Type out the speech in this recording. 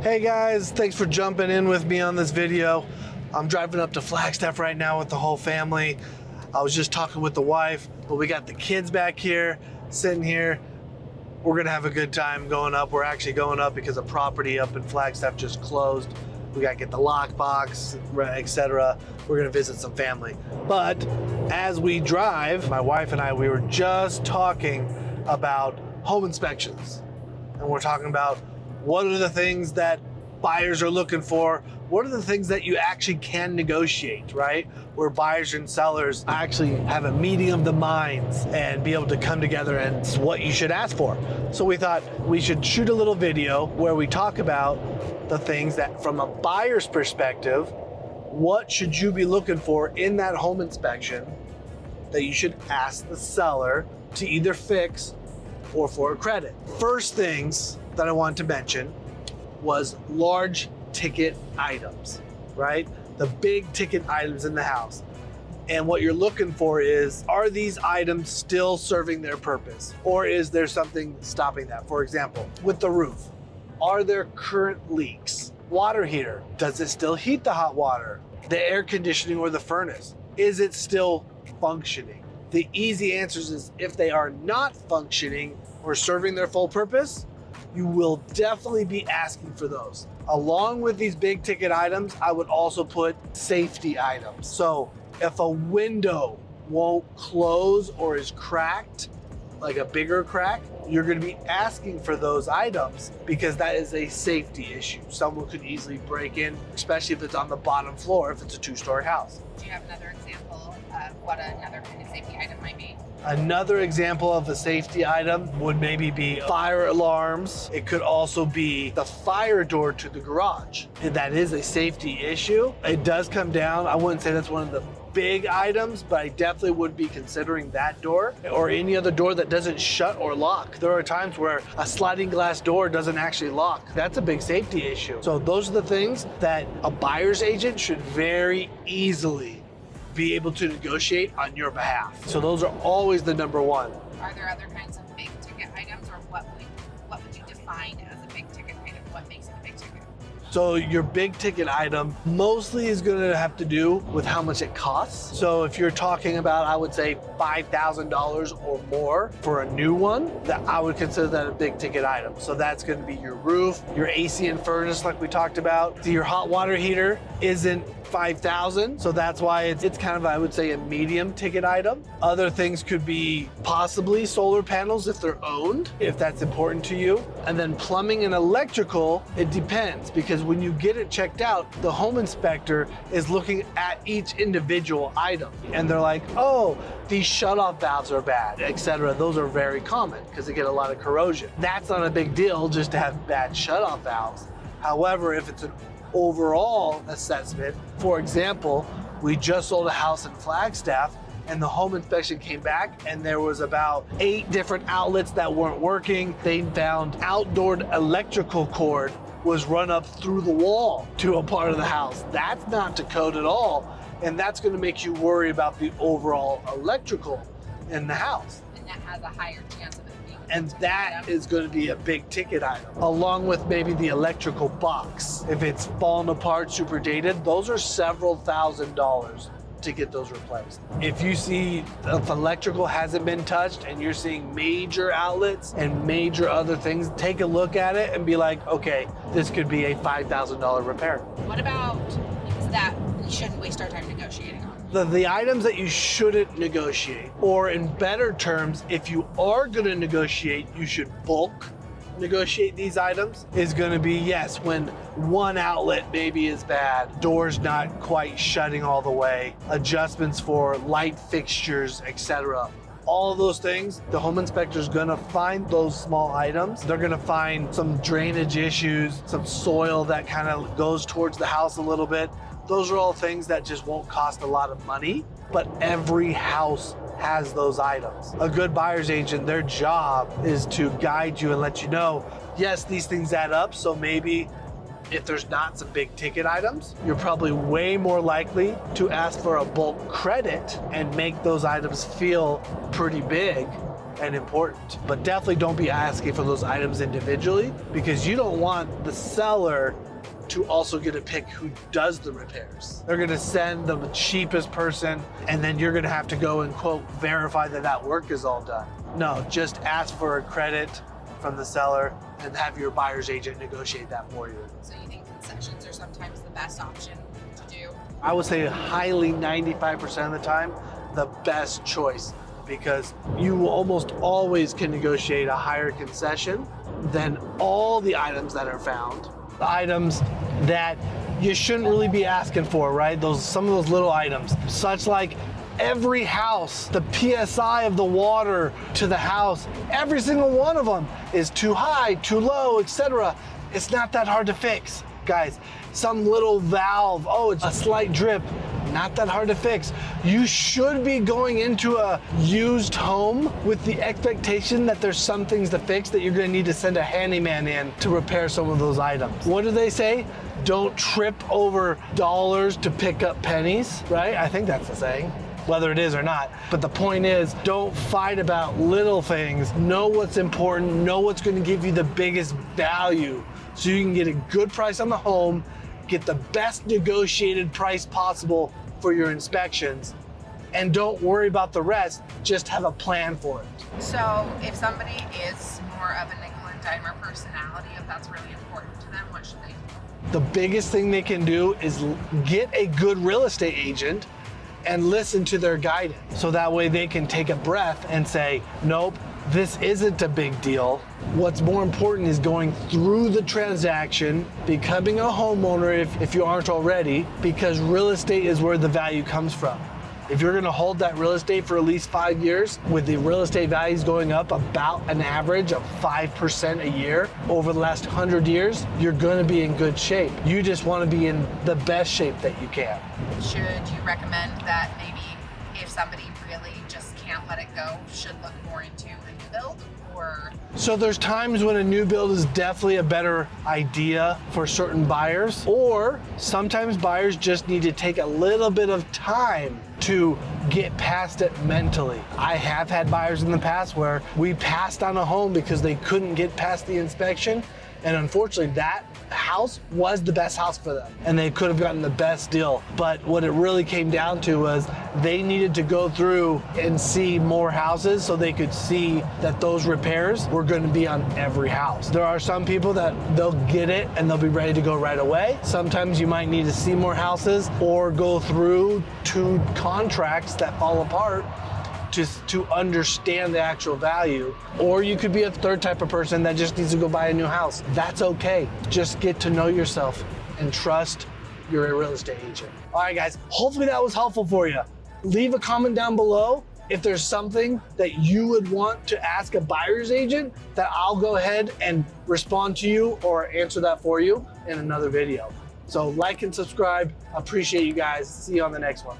Hey guys, thanks for jumping in with me on this video. I'm driving up to Flagstaff right now with the whole family. I was just talking with the wife, but we got the kids back here, sitting here. We're gonna have a good time going up. We're actually going up because a property up in Flagstaff just closed. We gotta get the lockbox, etc. We're gonna visit some family. But as we drive, my wife and I, we were just talking about home inspections. And we're talking about what are the things that buyers are looking for? What are the things that you actually can negotiate, right? Where buyers and sellers actually have a meeting of the minds and be able to come together and it's what you should ask for. So we thought we should shoot a little video where we talk about the things that from a buyer's perspective, what should you be looking for in that home inspection that you should ask the seller to either fix or for a credit. First things that I wanted to mention was large ticket items, right? The big ticket items in the house. And what you're looking for is, are these items still serving their purpose? Or is there something stopping that? For example, with the roof, are there current leaks? Water heater, does it still heat the hot water? The air conditioning or the furnace, is it still functioning? The easy answers is if they are not functioning or serving their full purpose, you will definitely be asking for those. Along with these big ticket items, I would also put safety items. So if a window won't close or is cracked, like a bigger crack, you're gonna be asking for those items because that is a safety issue. Someone could easily break in, especially if it's on the bottom floor, if it's a two-story house. Do you have another example of what another kind of safety item might be? Another example of a safety item would maybe be fire alarms. It could also be the fire door to the garage. And that is a safety issue. It does come down. I wouldn't say that's one of the big items, but I definitely would be considering that door or any other door that doesn't shut or lock. There are times where a sliding glass door doesn't actually lock. That's a big safety issue. So those are the things that a buyer's agent should very easily be able to negotiate on your behalf. So those are always the number one. Are there other kinds of big ticket items, or what would you define as a big ticket item? What makes it a big ticket? So your big ticket item mostly is going to have to do with how much it costs. So if you're talking about, I would say $5,000 or more for a new one, that I would consider that a big ticket item. So that's going to be your roof, your AC and furnace like we talked about. Your hot water heater isn't $5,000, so that's why it's kind of, I would say, a medium ticket item. Other things could be possibly solar panels if they're owned, if that's important to you. And then plumbing and electrical, it depends, because when you get it checked out, the home inspector is looking at each individual item and they're like, oh, these shutoff valves are bad, etc. Those are very common because they get a lot of corrosion. That's not a big deal just to have bad shutoff valves. However, if it's an overall assessment, for example, we just sold a house in Flagstaff and the home inspection came back and there was about 8 different outlets that weren't working. They found outdoor electrical cord was run up through the wall to a part of the house. That's not to code at all. And that's gonna make you worry about the overall electrical in the house. And that has a higher chance of it being a And ticket that item. is going to be a big ticket item, along with maybe the electrical box. If it's fallen apart, super dated, those are several $1,000s to get those replaced. If you see if electrical hasn't been touched and you're seeing major outlets and major other things, take a look at it and be like, okay, this could be a $5,000 repair. What about things that we shouldn't waste our time negotiating on? The items that you shouldn't negotiate, or in better terms, if you are going to negotiate, you should bulk negotiate these items, is going to be, yes, when one outlet maybe is bad, doors not quite shutting all the way, adjustments for light fixtures, etc. All of those things, the home inspector is going to find those small items. They're going to find some drainage issues, some soil that kind of goes towards the house a little bit. Those are all things that just won't cost a lot of money, but every house has those items. A good buyer's agent, their job is to guide you and let you know, yes, these things add up, so maybe if there's not some big ticket items, you're probably way more likely to ask for a bulk credit and make those items feel pretty big and important. But definitely don't be asking for those items individually, because you don't want the seller to also get to pick who does the repairs. They're gonna send the cheapest person, and then you're gonna have to go and quote, verify that that work is all done. No, just ask for a credit from the seller and have your buyer's agent negotiate that for you. So you think concessions are sometimes the best option to do? I would say highly 95% of the time, the best choice, because you almost always can negotiate a higher concession than all the items that are found. The items that you shouldn't really be asking for, right? Some of those little items, such like every house, the PSI of the water to the house, every single one of them is too high, too low, etc. It's not that hard to fix, guys. Some little valve, oh, it's a slight drip, not that hard to fix. You should be going into a used home with the expectation that there's some things to fix, that you're gonna need to send a handyman in to repair some of those items. What do they say? Don't trip over dollars to pick up pennies, right? I think that's the saying, whether it is or not. But the point is, don't fight about little things. Know what's important, know what's gonna give you the biggest value, so you can get a good price on the home, get the best negotiated price possible for your inspections, and don't worry about the rest, just have a plan for it. So if somebody is more of a nickel and dimer personality, if that's really important to them, what should they do? The biggest thing they can do is get a good real estate agent and listen to their guidance. So that way they can take a breath and say, nope, this isn't a big deal. What's more important is going through the transaction, becoming a homeowner if you aren't already, because real estate is where the value comes from. If you're gonna hold that real estate for at least 5 years, with the real estate values going up about an average of 5% a year over the last 100 years, you're gonna be in good shape. You just wanna be in the best shape that you can. Should you recommend that maybe if somebody really just can't let it go, should look more into a new build, or? So there's times when a new build is definitely a better idea for certain buyers, or sometimes buyers just need to take a little bit of time to get past it mentally. I have had buyers in the past where we passed on a home because they couldn't get past the inspection, and unfortunately that house was the best house for them and they could have gotten the best deal. But what it really came down to was they needed to go through and see more houses so they could see that those repairs were going to be on every house. There are some people that they'll get it and they'll be ready to go right away. Sometimes you might need to see more houses or go through 2 contracts that fall apart to understand the actual value. Or you could be a third type of person that just needs to go buy a new house. That's okay. Just get to know yourself and trust your real estate agent. All right, guys, hopefully that was helpful for you. Leave a comment down below if there's something that you would want to ask a buyer's agent, that I'll go ahead and respond to you or answer that for you in another video. So like and subscribe. Appreciate you guys. See you on the next one.